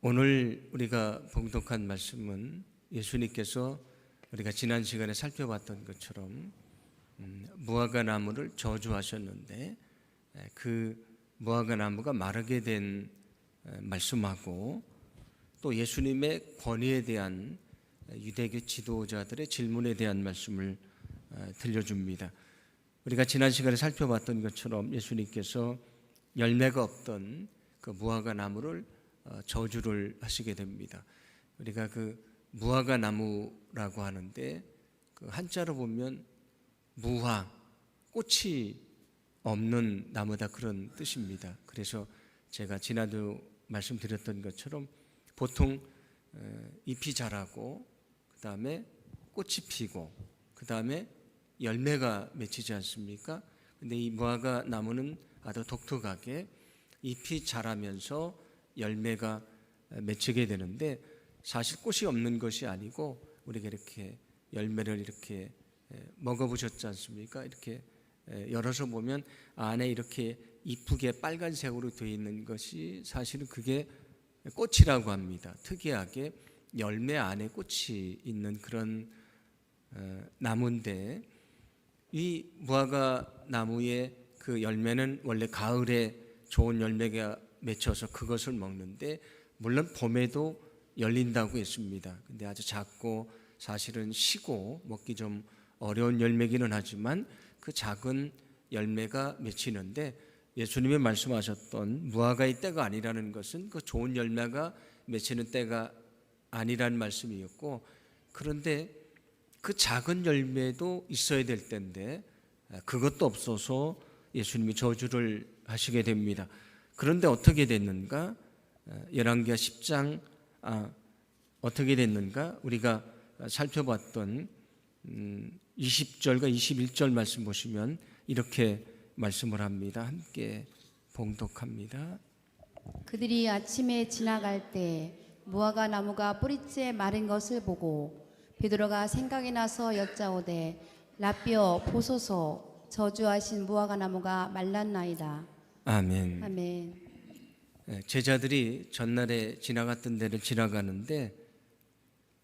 오늘 우리가 봉독한 말씀은 예수님께서 우리가 지난 시간에 살펴봤던 것처럼 무화과 나무를 저주하셨는데 그 무화과 나무가 마르게 된 말씀하고 또 예수님의 권위에 대한 유대교 지도자들의 질문에 대한 말씀을 들려줍니다. 우리가 지난 시간에 살펴봤던 것처럼 예수님께서 열매가 없던 그 무화과 나무를 저주를 하시게 됩니다. 우리가 그 무화과 나무라고 하는데 그 한자로 보면 무화, 꽃이 없는 나무다 그런 뜻입니다. 그래서 제가 지난주 말씀드렸던 것처럼 보통 잎이 자라고 그 다음에 꽃이 피고 그 다음에 열매가 맺히지 않습니까? 근데 이 무화과 나무는 아주 독특하게 잎이 자라면서 열매가 맺히게 되는데 사실 꽃이 없는 것이 아니고 우리가 이렇게 열매를 이렇게 먹어보셨지 않습니까? 이렇게 열어서 보면 안에 이렇게 이쁘게 빨간색으로 되어 있는 것이 사실은 그게 꽃이라고 합니다. 특이하게 열매 안에 꽃이 있는 그런 나무인데 이 무화과 나무의 그 열매는 원래 가을에 좋은 열매가 맺혀서 그것을 먹는데 물론 봄에도 열린다고 했습니다. 근데 아주 작고 사실은 시고 먹기 좀 어려운 열매기는 하지만 그 작은 열매가 맺히는데 예수님이 말씀하셨던 무화과의 때가 아니라는 것은 그 좋은 열매가 맺히는 때가 아니라는 말씀이었고, 그런데 그 작은 열매도 있어야 될 때인데 그것도 없어서 예수님이 저주를 하시게 됩니다. 그런데 어떻게 됐는가? 열왕기하 10장 어떻게 됐는가? 우리가 살펴봤던 20절과 21절 말씀 보시면 이렇게 말씀을 합니다. 함께 봉독합니다. 그들이 아침에 지나갈 때 무화과 나무가 뿌리째 마른 것을 보고 베드로가 생각이 나서 여짜오되 라삐어 보소서, 저주하신 무화과 나무가 말랐나이다. 아멘. 아멘. 제자들이 전날에 지나갔던 데를 지나가는데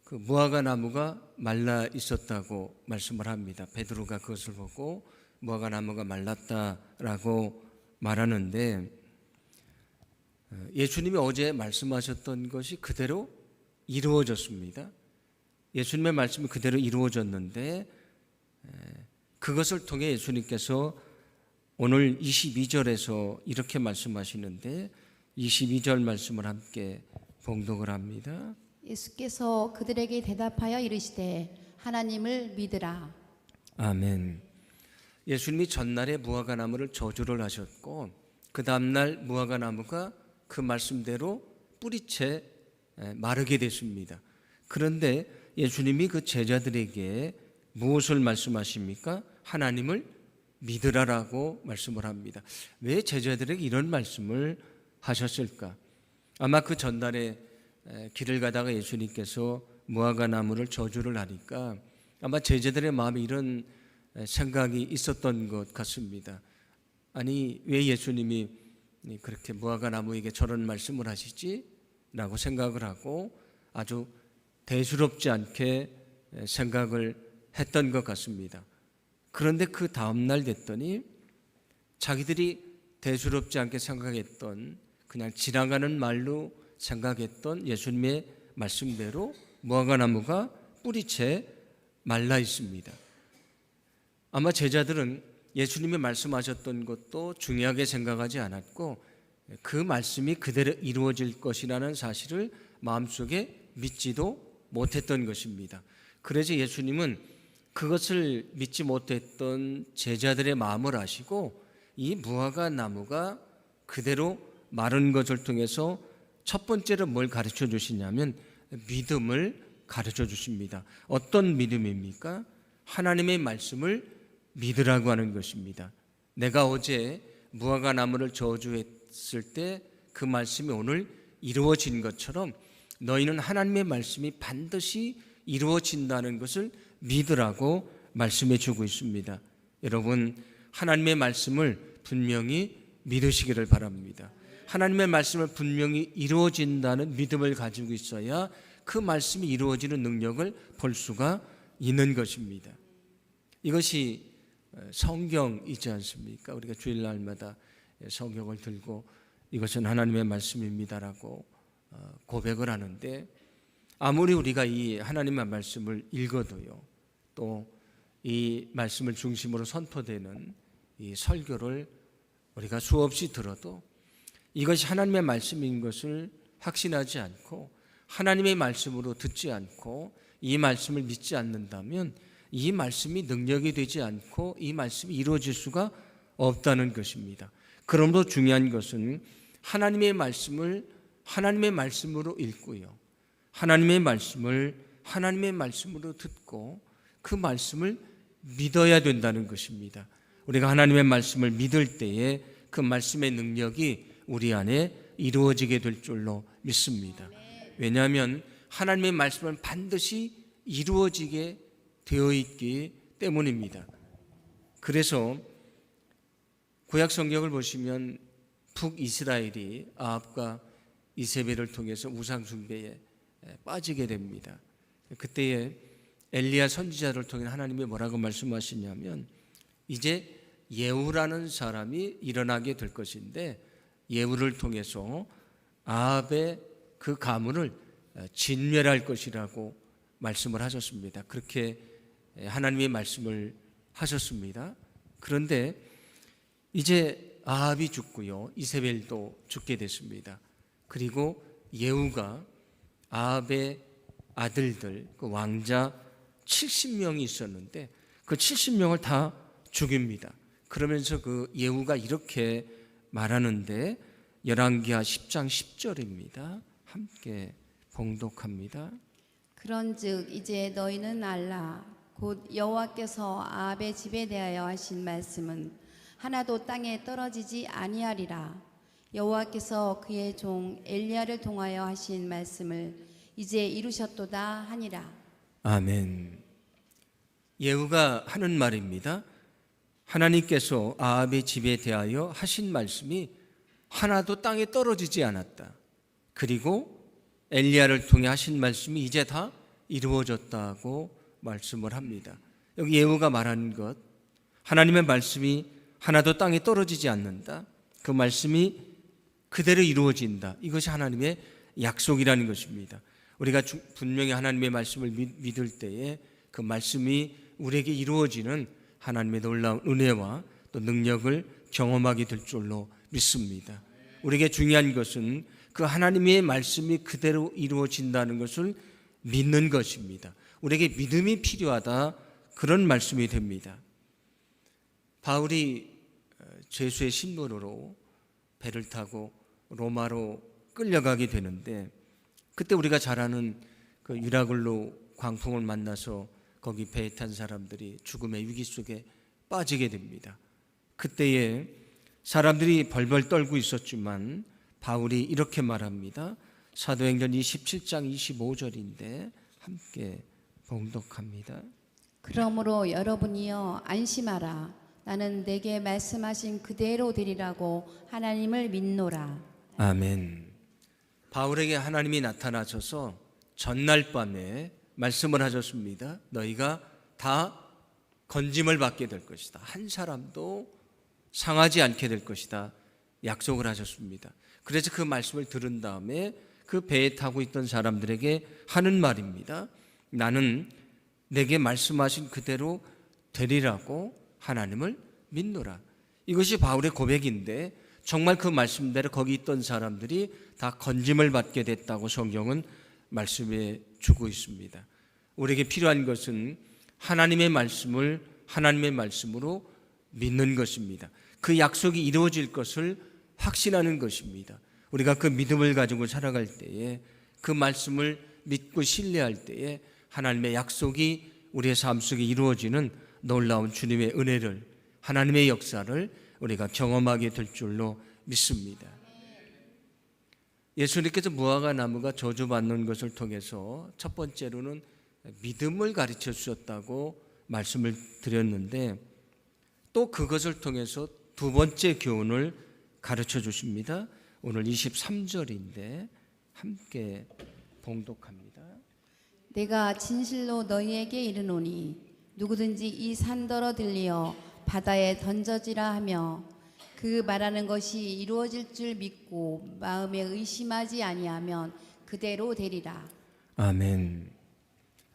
그 무화과 나무가 말라 있었다고 말씀을 합니다. 베드로가 그것을 보고 무화과 나무가 말랐다라고 말하는데 예수님이 어제 말씀하셨던 것이 그대로 이루어졌습니다. 예수님의 말씀이 그대로 이루어졌는데 그것을 통해 예수님께서 오늘 22절에서 이렇게 말씀하시는데 22절 말씀을 함께 봉독을 합니다. 예수께서 그들에게 대답하여 이르시되 하나님을 믿으라. 아멘. 예수님이 전날에 무화과 나무를 저주를 하셨고 그 다음날 무화과 나무가 그 말씀대로 뿌리채 마르게 됐습니다. 그런데 예수님이 그 제자들에게 무엇을 말씀하십니까? 하나님을 믿으라라고 말씀을 합니다. 왜 제자들에게 이런 말씀을 하셨을까? 아마 그 전날에 길을 가다가 예수님께서 무화과 나무를 저주를 하니까 아마 제자들의 마음에 이런 생각이 있었던 것 같습니다. 아니, 왜 예수님이 그렇게 무화과 나무에게 저런 말씀을 하시지? 라고 생각을 하고 아주 대수롭지 않게 생각을 했던 것 같습니다. 그런데 그 다음날 됐더니 자기들이 대수롭지 않게 생각했던 그냥 지나가는 말로 생각했던 예수님의 말씀대로 무화과 나무가 뿌리채 말라 있습니다. 아마 제자들은 예수님이 말씀하셨던 것도 중요하게 생각하지 않았고 그 말씀이 그대로 이루어질 것이라는 사실을 마음속에 믿지도 못했던 것입니다. 그래서 예수님은 그것을 믿지 못했던 제자들의 마음을 아시고 이 무화과 나무가 그대로 마른 것을 통해서 첫 번째로 뭘 가르쳐 주시냐면 믿음을 가르쳐 주십니다. 어떤 믿음입니까? 하나님의 말씀을 믿으라고 하는 것입니다. 내가 어제 무화과 나무를 저주했을 때 그 말씀이 오늘 이루어진 것처럼 너희는 하나님의 말씀이 반드시 이루어진다는 것을 믿으라고 말씀해 주고 있습니다. 여러분, 하나님의 말씀을 분명히 믿으시기를 바랍니다. 하나님의 말씀을 분명히 이루어진다는 믿음을 가지고 있어야 그 말씀이 이루어지는 능력을 볼 수가 있는 것입니다. 이것이 성경이지 않습니까? 우리가 주일날마다 성경을 들고 이것은 하나님의 말씀입니다라고 고백을 하는데, 아무리 우리가 이 하나님의 말씀을 읽어도요, 또 이 말씀을 중심으로 선포되는 이 설교를 우리가 수없이 들어도 이것이 하나님의 말씀인 것을 확신하지 않고 하나님의 말씀으로 듣지 않고 이 말씀을 믿지 않는다면 이 말씀이 능력이 되지 않고 이 말씀이 이루어질 수가 없다는 것입니다. 그러므로 중요한 것은 하나님의 말씀을 하나님의 말씀으로 읽고요, 하나님의 말씀을 하나님의 말씀으로 듣고 그 말씀을 믿어야 된다는 것입니다. 우리가 하나님의 말씀을 믿을 때에 그 말씀의 능력이 우리 안에 이루어지게 될 줄로 믿습니다. 왜냐하면 하나님의 말씀은 반드시 이루어지게 되어 있기 때문입니다. 그래서 구약 성경을 보시면 북이스라엘이 아합과 이세벨을 통해서 우상 숭배에 빠지게 됩니다. 그때에 엘리야 선지자를 통해 하나님이 뭐라고 말씀하시냐면, 이제 예후라는 사람이 일어나게 될 것인데 예후를 통해서 아합의 그 가문을 진멸할 것이라고 말씀을 하셨습니다. 그렇게 하나님의 말씀을 하셨습니다. 그런데 이제 아합이 죽고요, 이세벨도 죽게 됐습니다. 그리고 예후가 아합의 아들들, 그 왕자 70명이 있었는데 그 70명을 다 죽입니다. 그러면서 그 예후가 이렇게 말하는데, 열왕기하 10장 10절입니다. 함께 봉독합니다. 그런즉 이제 너희는 알라. 곧 여호와께서 아합의 집에 대하여 하신 말씀은 하나도 땅에 떨어지지 아니하리라. 여호와께서 그의 종 엘리야를 통하여 하신 말씀을 이제 이루셨도다 하니라. 아멘. 예후가 하는 말입니다. 하나님께서 아합의 집에 대하여 하신 말씀이 하나도 땅에 떨어지지 않았다. 그리고 엘리야를 통해 하신 말씀이 이제 다 이루어졌다고 말씀을 합니다. 여기 예후가 말하는 것, 하나님의 말씀이 하나도 땅에 떨어지지 않는다, 그 말씀이 그대로 이루어진다, 이것이 하나님의 약속이라는 것입니다. 우리가 분명히 하나님의 말씀을 믿을 때에 그 말씀이 우리에게 이루어지는 하나님의 놀라운 은혜와 또 능력을 경험하게 될 줄로 믿습니다. 우리에게 중요한 것은 그 하나님의 말씀이 그대로 이루어진다는 것을 믿는 것입니다. 우리에게 믿음이 필요하다, 그런 말씀이 됩니다. 바울이 죄수의 신분으로 배를 타고 로마로 끌려가게 되는데, 그때 우리가 잘 아는 그 유라굴로 광풍을 만나서 거기 배에 탄 사람들이 죽음의 위기 속에 빠지게 됩니다. 그때에 사람들이 벌벌 떨고 있었지만 바울이 이렇게 말합니다. 사도행전 27장 25절인데 함께 봉독합니다. 그러므로 여러분이여 안심하라. 나는 내게 말씀하신 그대로 되리라고 하나님을 믿노라. 아멘. 바울에게 하나님이 나타나셔서 전날 밤에 말씀을 하셨습니다. 너희가 다 건짐을 받게 될 것이다. 한 사람도 상하지 않게 될 것이다. 약속을 하셨습니다. 그래서 그 말씀을 들은 다음에 그 배에 타고 있던 사람들에게 하는 말입니다. 나는 내게 말씀하신 그대로 되리라고 하나님을 믿노라. 이것이 바울의 고백인데, 정말 그 말씀대로 거기 있던 사람들이 다 건짐을 받게 됐다고 성경은 말씀해 주고 있습니다. 우리에게 필요한 것은 하나님의 말씀을 하나님의 말씀으로 믿는 것입니다. 그 약속이 이루어질 것을 확신하는 것입니다. 우리가 그 믿음을 가지고 살아갈 때에, 그 말씀을 믿고 신뢰할 때에 하나님의 약속이 우리의 삶 속에 이루어지는 놀라운 주님의 은혜를, 하나님의 역사를 우리가 경험하게 될 줄로 믿습니다. 예수님께서 무화과 나무가 저주받는 것을 통해서 첫 번째로는 믿음을 가르쳐 주셨다고 말씀을 드렸는데, 또 그것을 통해서 두 번째 교훈을 가르쳐 주십니다. 오늘 23절인데 함께 봉독합니다. 내가 진실로 너희에게 이르노니 누구든지 이 산더러 들리어 바다에 던져지라 하며 그 말하는 것이 이루어질 줄 믿고 마음에 의심하지 아니하면 그대로 되리라. 아멘.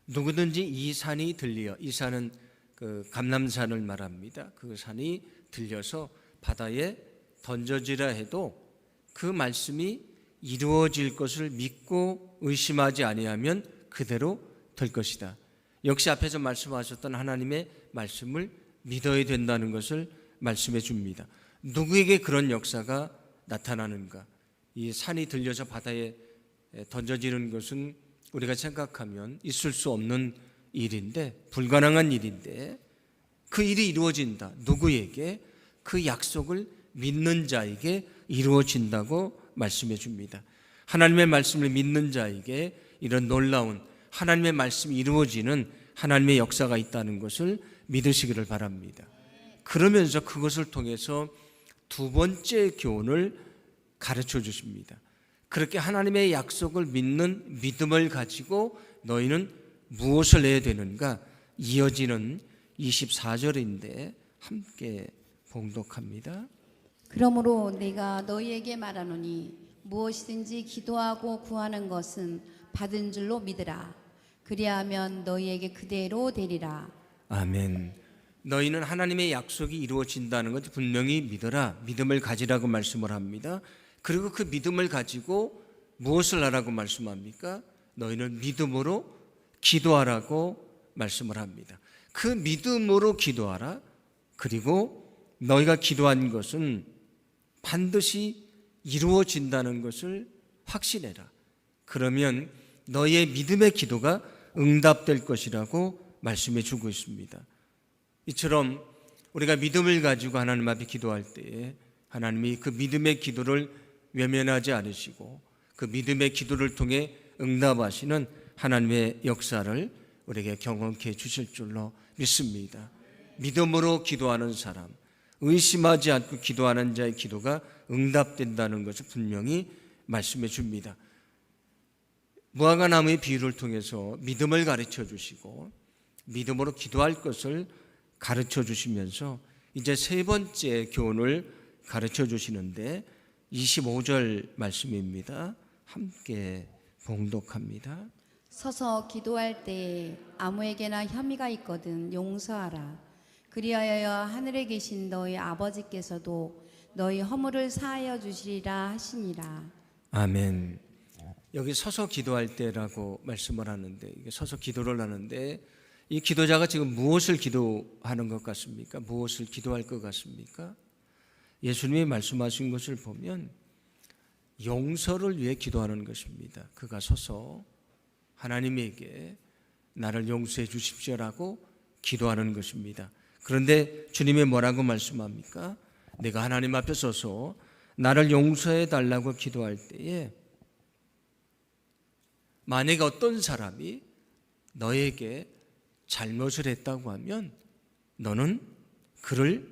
누구든지 이 산이 들리어, 이 산은 그 감람산을 말합니다. 그 산이 들려서 바다에 던져지라 해도 그 말씀이 이루어질 것을 믿고 의심하지 아니하면 그대로 될 것이다. 역시 앞에서 말씀하셨던 하나님의 말씀을 믿어야 된다는 것을 말씀해 줍니다. 누구에게 그런 역사가 나타나는가? 이 산이 들려서 바다에 던져지는 것은 우리가 생각하면 있을 수 없는 일인데, 불가능한 일인데 그 일이 이루어진다. 누구에게? 그 약속을 믿는 자에게 이루어진다고 말씀해 줍니다. 하나님의 말씀을 믿는 자에게 이런 놀라운 하나님의 말씀이 이루어지는 하나님의 역사가 있다는 것을 믿으시기를 바랍니다. 그러면서 그것을 통해서 두 번째 교훈을 가르쳐 주십니다. 그렇게 하나님의 약속을 믿는 믿음을 가지고 너희는 무엇을 해야 되는가? 이어지는 24절인데 함께 봉독합니다. 그러므로 내가 너희에게 말하노니 무엇이든지 기도하고 구하는 것은 받은 줄로 믿으라. 그리하면 너희에게 그대로 되리라. 아멘. 너희는 하나님의 약속이 이루어진다는 것을 분명히 믿어라. 믿음을 가지라고 말씀을 합니다. 그리고 그 믿음을 가지고 무엇을 하라고 말씀합니까? 너희는 믿음으로 기도하라고 말씀을 합니다. 그 믿음으로 기도하라. 그리고 너희가 기도한 것은 반드시 이루어진다는 것을 확신해라. 그러면 너희의 믿음의 기도가 응답될 것이라고 말씀해 주고 있습니다. 이처럼 우리가 믿음을 가지고 하나님 앞에 기도할 때에 하나님이 그 믿음의 기도를 외면하지 않으시고 그 믿음의 기도를 통해 응답하시는 하나님의 역사를 우리에게 경험케 해 주실 줄로 믿습니다. 믿음으로 기도하는 사람, 의심하지 않고 기도하는 자의 기도가 응답된다는 것을 분명히 말씀해 줍니다. 무화과 나무의 비유를 통해서 믿음을 가르쳐 주시고 믿음으로 기도할 것을 가르쳐 주시면서 이제 세 번째 교훈을 가르쳐 주시는데 25절 말씀입니다. 함께 봉독합니다. 서서 기도할 때에 아무에게나 혐의가 있거든 용서하라. 그리하여 하늘에 계신 너희 아버지께서도 너희 허물을 사하여 주시리라 하시니라. 아멘. 여기 서서 기도할 때라고 말씀을 하는데, 이게 서서 기도를 하는데 이 기도자가 지금 무엇을 기도하는 것 같습니까? 무엇을 기도할 것 같습니까? 예수님이 말씀하신 것을 보면 용서를 위해 기도하는 것입니다. 그가 서서 하나님에게 나를 용서해 주십시오라고 기도하는 것입니다. 그런데 주님이 뭐라고 말씀합니까? 내가 하나님 앞에 서서 나를 용서해 달라고 기도할 때에 만약에 어떤 사람이 너에게 잘못을 했다고 하면 너는 그를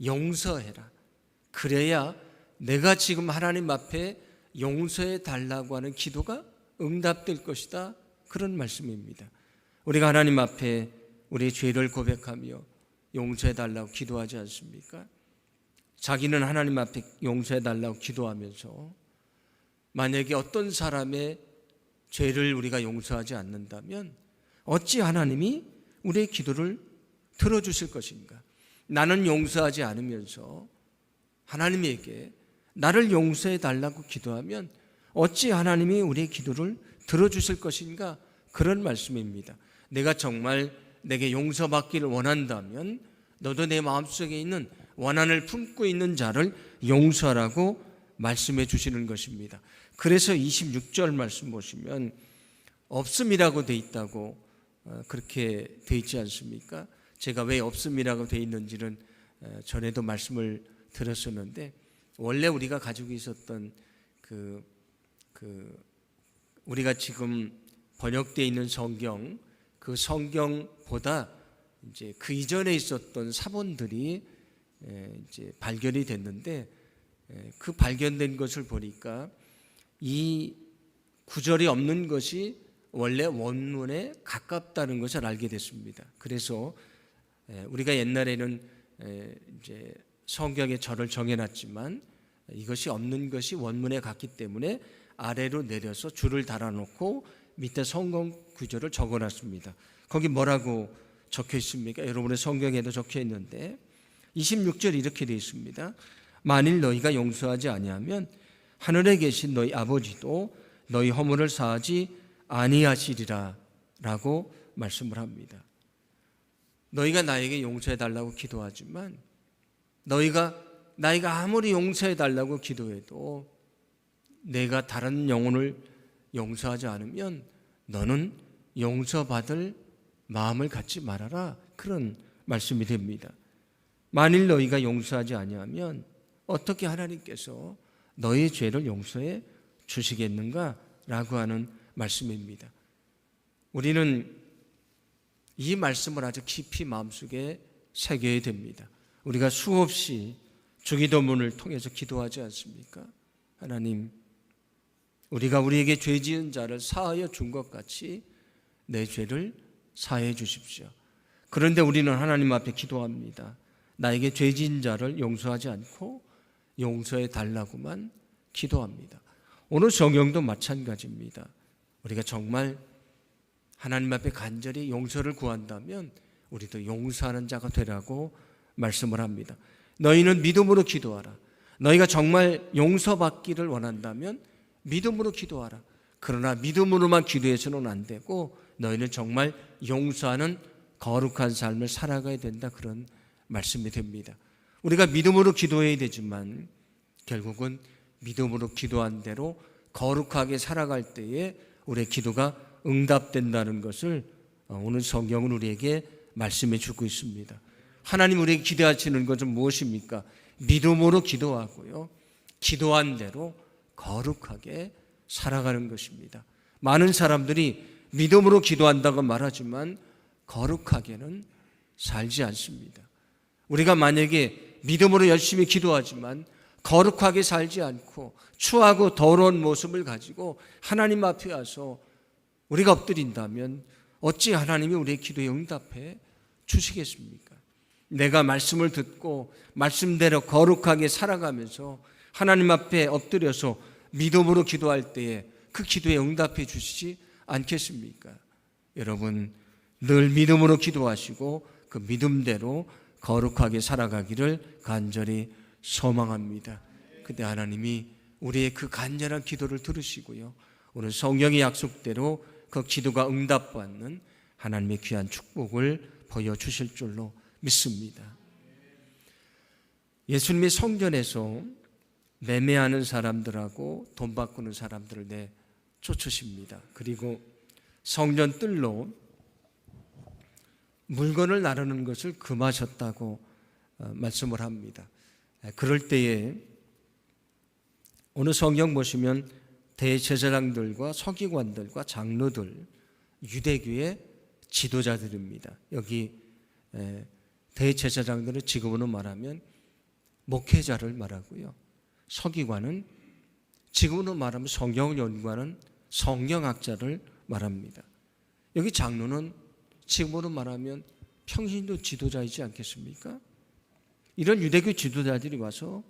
용서해라. 그래야 내가 지금 하나님 앞에 용서해 달라고 하는 기도가 응답될 것이다. 그런 말씀입니다. 우리가 하나님 앞에 우리의 죄를 고백하며 용서해 달라고 기도하지 않습니까? 자기는 하나님 앞에 용서해 달라고 기도하면서 만약에 어떤 사람의 죄를 우리가 용서하지 않는다면 어찌 하나님이 우리의 기도를 들어주실 것인가? 나는 용서하지 않으면서 하나님에게 나를 용서해 달라고 기도하면 어찌 하나님이 우리의 기도를 들어주실 것인가? 그런 말씀입니다. 내가 정말 내게 용서받기를 원한다면 너도 내 마음속에 있는 원한을 품고 있는 자를 용서하라고 말씀해 주시는 것입니다. 그래서 26절 말씀 보시면 없음이라고 돼 있다고 그렇게 돼 있지 않습니까? 제가 왜 없음이라고 돼 있는지는 전에도 말씀을 드렸었는데 원래 우리가 가지고 있었던 우리가 지금 번역되어 있는 성경, 그 성경보다 이제 그 이전에 있었던 사본들이 이제 발견이 됐는데 그 발견된 것을 보니까 이 구절이 없는 것이 원래 원문에 가깝다는 것을 알게 됐습니다. 그래서 우리가 옛날에는 이제 성경에 절을 정해놨지만 이것이 없는 것이 원문에 갔기 때문에 아래로 내려서 줄을 달아놓고 밑에 성경 구절을 적어놨습니다. 거기 뭐라고 적혀 있습니까? 여러분의 성경에도 적혀 있는데 26절 이렇게 되어 있습니다. 만일 너희가 용서하지 아니하면 하늘에 계신 너희 아버지도 너희 허물을 사하지 아니하시리라 라고 말씀을 합니다. 너희가 나에게 용서해 달라고 기도하지만 나이가 아무리 용서해 달라고 기도해도 내가 다른 영혼을 용서하지 않으면 너는 용서받을 마음을 갖지 말아라. 그런 말씀이 됩니다. 만일 너희가 용서하지 아니하면 어떻게 하나님께서 너희의 죄를 용서해 주시겠는가? 라고 하는 말씀입니다. 우리는 이 말씀을 아주 깊이 마음속에 새겨야 됩니다. 우리가 수없이 주기도문을 통해서 기도하지 않습니까? 하나님, 우리가 우리에게 죄 지은 자를 사하여 준 것 같이 내 죄를 사해 주십시오. 그런데 우리는 하나님 앞에 기도합니다. 나에게 죄 지은 자를 용서하지 않고 용서해 달라고만 기도합니다. 오늘 성경도 마찬가지입니다. 우리가 정말 하나님 앞에 간절히 용서를 구한다면 우리도 용서하는 자가 되라고 말씀을 합니다. 너희는 믿음으로 기도하라. 너희가 정말 용서받기를 원한다면 믿음으로 기도하라. 그러나 믿음으로만 기도해서는 안 되고 너희는 정말 용서하는 거룩한 삶을 살아가야 된다. 그런 말씀이 됩니다. 우리가 믿음으로 기도해야 되지만 결국은 믿음으로 기도한 대로 거룩하게 살아갈 때에 우리의 기도가 응답된다는 것을 오늘 성경은 우리에게 말씀해 주고 있습니다. 하나님 우리에게 기대하시는 것은 무엇입니까? 믿음으로 기도하고요, 기도한 대로 거룩하게 살아가는 것입니다. 많은 사람들이 믿음으로 기도한다고 말하지만 거룩하게는 살지 않습니다. 우리가 만약에 믿음으로 열심히 기도하지만 거룩하게 살지 않고 추하고 더러운 모습을 가지고 하나님 앞에 와서 우리가 엎드린다면 어찌 하나님이 우리의 기도에 응답해 주시겠습니까? 내가 말씀을 듣고 말씀대로 거룩하게 살아가면서 하나님 앞에 엎드려서 믿음으로 기도할 때에 그 기도에 응답해 주시지 않겠습니까? 여러분, 늘 믿음으로 기도하시고 그 믿음대로 거룩하게 살아가기를 간절히 소망합니다. 그때 하나님이 우리의 그 간절한 기도를 들으시고요, 오늘 성경의 약속대로 그 기도가 응답받는 하나님의 귀한 축복을 보여주실 줄로 믿습니다. 예수님이 성전에서 매매하는 사람들하고 돈 바꾸는 사람들을 내쫓으십니다. 그리고 성전 뜰로 물건을 나르는 것을 금하셨다고 말씀을 합니다. 그럴 때에 오늘 성경 보시면 대제사장들과 서기관들과 장로들, 유대교의 지도자들입니다. 여기 대제사장들은 지금으로 말하면 목회자를 말하고요, 서기관은 지금으로 말하면 성경을 연구하는 성경학자를 말합니다. 여기 장로는 지금으로 말하면 평신도 지도자이지 않겠습니까? 이런 유대교 지도자들이 와서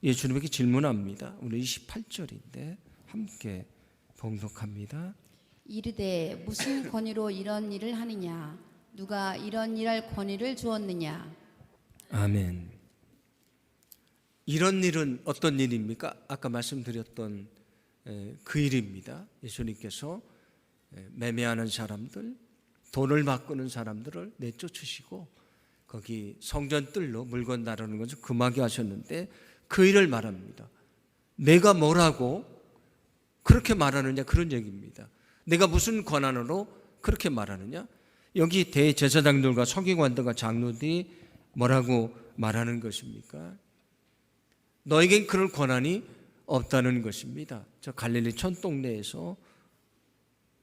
예수님에게 질문합니다. 오늘 28절인데 함께 봉독합니다. 이르되 무슨 권위로 이런 일을 하느냐? 누가 이런 일할 권위를 주었느냐? 아멘. 이런 일은 어떤 일입니까? 아까 말씀드렸던 그 일입니다. 예수님께서 매매하는 사람들, 돈을 바꾸는 사람들을 내쫓으시고 거기 성전 뜰로 물건 나르는 것을 금하게 하셨는데 그 일을 말합니다. 내가 뭐라고 그렇게 말하느냐, 그런 얘기입니다. 내가 무슨 권한으로 그렇게 말하느냐? 여기 대제사장들과 서기관들과 장로들이 뭐라고 말하는 것입니까? 너에겐 그런 권한이 없다는 것입니다. 저 갈릴리 촌동네에서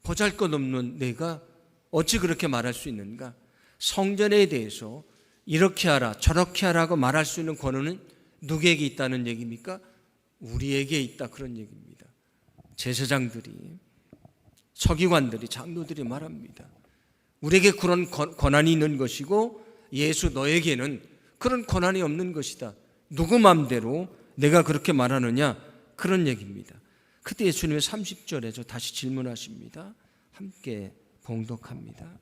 보잘것없는 내가 어찌 그렇게 말할 수 있는가? 성전에 대해서 이렇게 하라 저렇게 하라고 말할 수 있는 권한은 누구에게 있다는 얘기입니까? 우리에게 있다, 그런 얘기입니다. 제사장들이, 서기관들이, 장로들이 말합니다. 우리에게 그런 권한이 있는 것이고 예수 너에게는 그런 권한이 없는 것이다. 누구 맘대로 내가 그렇게 말하느냐, 그런 얘기입니다. 그때 예수님이 30절에서 다시 질문하십니다. 함께 봉독합니다.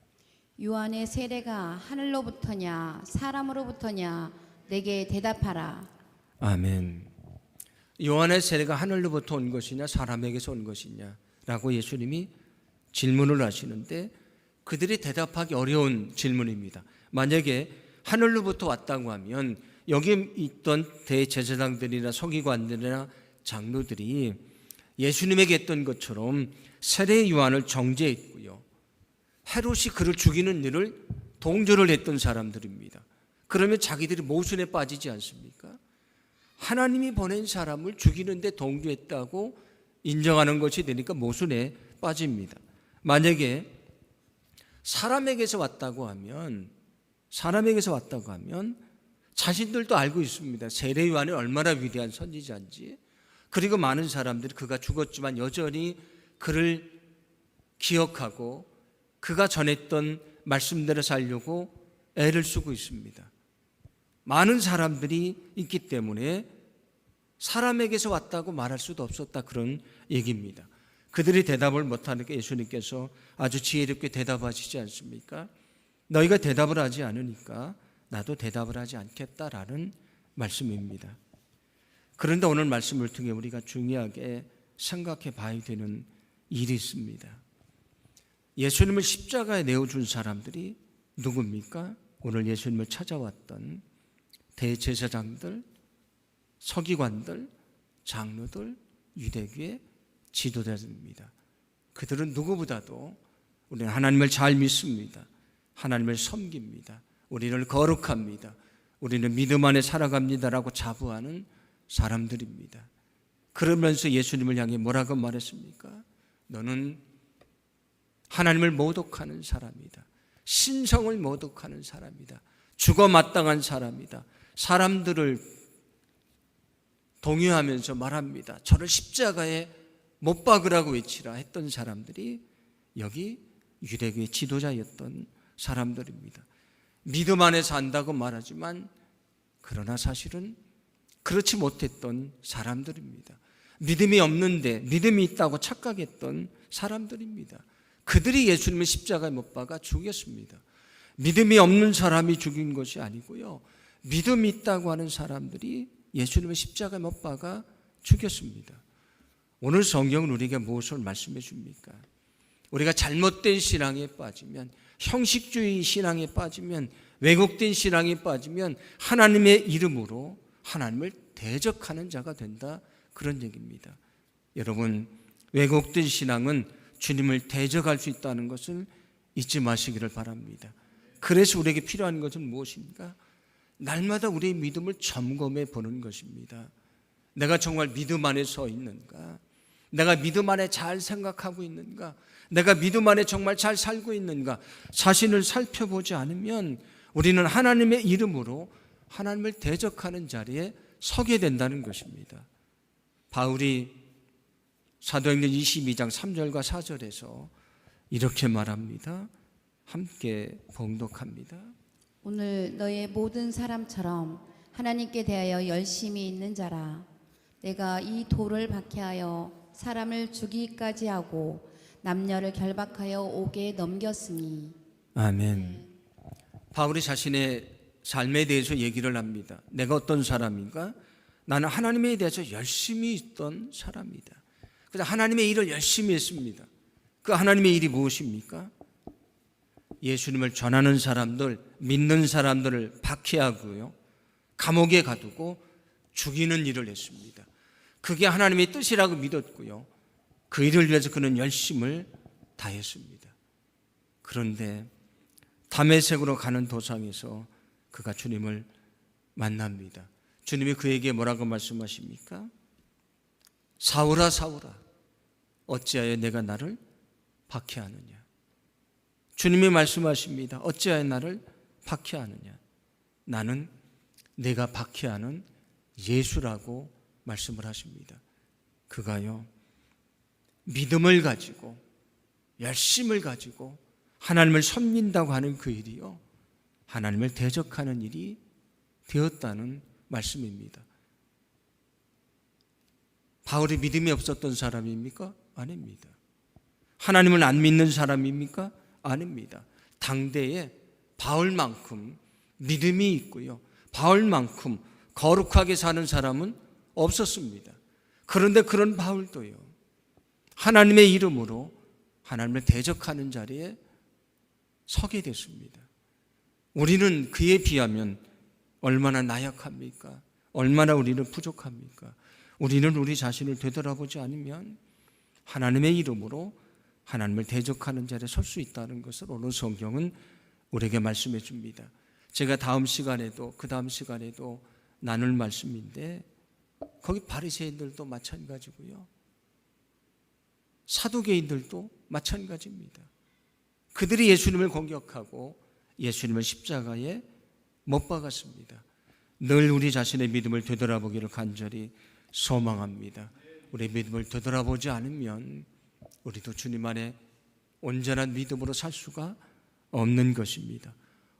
요한의 세례가 하늘로부터냐 사람으로부터냐 내게 대답하라. 아멘. 요한의 세례가 하늘로부터 온 것이냐 사람에게서 온 것이냐 라고 예수님이 질문을 하시는데, 그들이 대답하기 어려운 질문입니다. 만약에 하늘로부터 왔다고 하면 여기 있던 대제사장들이나 서기관들이나 장로들이 예수님에게 했던 것처럼 세례 요한을 정죄했고요, 헤롯이 그를 죽이는 일을 동조를 했던 사람들입니다. 그러면 자기들이 모순에 빠지지 않습니까? 하나님이 보낸 사람을 죽이는데 동조했다고 인정하는 것이 되니까 모순에 빠집니다. 만약에 사람에게서 왔다고 하면 자신들도 알고 있습니다. 세례 요한이 얼마나 위대한 선지자인지, 그리고 많은 사람들이 그가 죽었지만 여전히 그를 기억하고 그가 전했던 말씀대로 살려고 애를 쓰고 있습니다. 많은 사람들이 있기 때문에 사람에게서 왔다고 말할 수도 없었다, 그런 얘기입니다. 그들이 대답을 못하니까 예수님께서 아주 지혜롭게 대답하시지 않습니까? 너희가 대답을 하지 않으니까 나도 대답을 하지 않겠다라는 말씀입니다. 그런데 오늘 말씀을 통해 우리가 중요하게 생각해 봐야 되는 일이 있습니다. 예수님을 십자가에 내어준 사람들이 누굽니까? 오늘 예수님을 찾아왔던 대제사장들, 서기관들, 장로들, 유대교의 지도자들입니다. 그들은 누구보다도 우리는 하나님을 잘 믿습니다. 하나님을 섬깁니다. 우리를 거룩합니다. 우리는 믿음 안에 살아갑니다라고 자부하는 사람들입니다. 그러면서 예수님을 향해 뭐라고 말했습니까? 너는 하나님을 모독하는 사람이다. 신성을 모독하는 사람이다. 죽어 마땅한 사람이다. 사람들을 동요하면서 말합니다. 저를 십자가에 못 박으라고 외치라 했던 사람들이 여기 유대교의 지도자였던 사람들입니다. 믿음 안에 산다고 말하지만 그러나 사실은 그렇지 못했던 사람들입니다. 믿음이 없는데 믿음이 있다고 착각했던 사람들입니다. 그들이 예수님을 십자가에 못 박아 죽였습니다. 믿음이 없는 사람이 죽인 것이 아니고요, 믿음이 있다고 하는 사람들이 예수님을 십자가에 못 박아 죽였습니다. 오늘 성경은 우리에게 무엇을 말씀해 줍니까? 우리가 잘못된 신앙에 빠지면, 형식주의 신앙에 빠지면, 왜곡된 신앙에 빠지면 하나님의 이름으로 하나님을 대적하는 자가 된다, 그런 얘기입니다. 여러분, 왜곡된 신앙은 주님을 대적할 수 있다는 것을 잊지 마시기를 바랍니다. 그래서 우리에게 필요한 것은 무엇입니까? 날마다 우리의 믿음을 점검해 보는 것입니다. 내가 정말 믿음 안에 서 있는가? 내가 믿음 안에 잘 생각하고 있는가? 내가 믿음 안에 정말 잘 살고 있는가? 자신을 살펴보지 않으면 우리는 하나님의 이름으로 하나님을 대적하는 자리에 서게 된다는 것입니다. 바울이 사도행전 22장 3절과 4절에서 이렇게 말합니다. 함께 봉독합니다. 오늘 너의 모든 사람처럼 하나님께 대하여 열심히 있는 자라. 내가 이 돌을 박해하여 사람을 죽이기까지 하고 남녀를 결박하여 옥에 넘겼으니. 아멘. 바울이 자신의 삶에 대해서 얘기를 합니다. 내가 어떤 사람인가? 나는 하나님에 대해서 열심히 있던 사람이다. 그래서 하나님의 일을 열심히 했습니다. 그 하나님의 일이 무엇입니까? 예수님을 전하는 사람들, 믿는 사람들을 박해하고요, 감옥에 가두고 죽이는 일을 했습니다. 그게 하나님의 뜻이라고 믿었고요, 그 일을 위해서 그는 열심을 다했습니다. 그런데 다메섹으로 가는 도상에서 그가 주님을 만납니다. 주님이 그에게 뭐라고 말씀하십니까? 사울아 사울아 어찌하여 내가 나를 박해하느냐. 주님이 말씀하십니다. 어찌하여 나를 박해하느냐. 나는 내가 박해하는 예수라고 말씀을 하십니다. 그가요, 믿음을 가지고 열심을 가지고 하나님을 섬긴다고 하는 그 일이요, 하나님을 대적하는 일이 되었다는 말씀입니다. 바울이 믿음이 없었던 사람입니까? 아닙니다. 하나님을 안 믿는 사람입니까? 아닙니다. 당대에 바울만큼 믿음이 있고요, 바울만큼 거룩하게 사는 사람은 없었습니다. 그런데 그런 바울도요, 하나님의 이름으로 하나님을 대적하는 자리에 서게 됐습니다. 우리는 그에 비하면 얼마나 나약합니까? 얼마나 우리는 부족합니까? 우리는 우리 자신을 되돌아보지 않으면 하나님의 이름으로 하나님을 대적하는 자리에 설 수 있다는 것을 오늘 성경은 우리에게 말씀해 줍니다. 제가 다음 시간에도 그 다음 시간에도 나눌 말씀인데, 거기 바리새인들도 마찬가지고요, 사두개인들도 마찬가지입니다. 그들이 예수님을 공격하고 예수님을 십자가에 못 박았습니다. 늘 우리 자신의 믿음을 되돌아보기를 간절히 소망합니다. 우리 믿음을 되돌아보지 않으면 우리도 주님 안에 온전한 믿음으로 살 수가 없는 것입니다.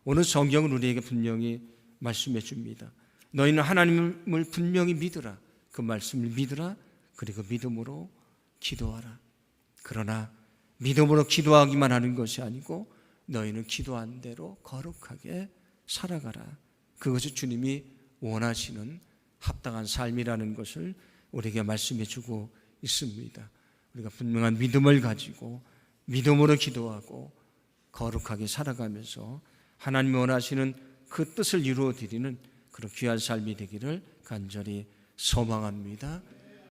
오늘 성경은 우리에게 분명히 말씀해 줍니다. 너희는 하나님을 분명히 믿으라. 그 말씀을 믿으라. 그리고 믿음으로 기도하라. 그러나 믿음으로 기도하기만 하는 것이 아니고 너희는 기도한 대로 거룩하게 살아가라. 그것이 주님이 원하시는 합당한 삶이라는 것을 우리에게 말씀해 주고 있습니다. 우리가 분명한 믿음을 가지고 믿음으로 기도하고 거룩하게 살아가면서 하나님이 원하시는 그 뜻을 이루어 드리는 그런 귀한 삶이 되기를 간절히 소망합니다.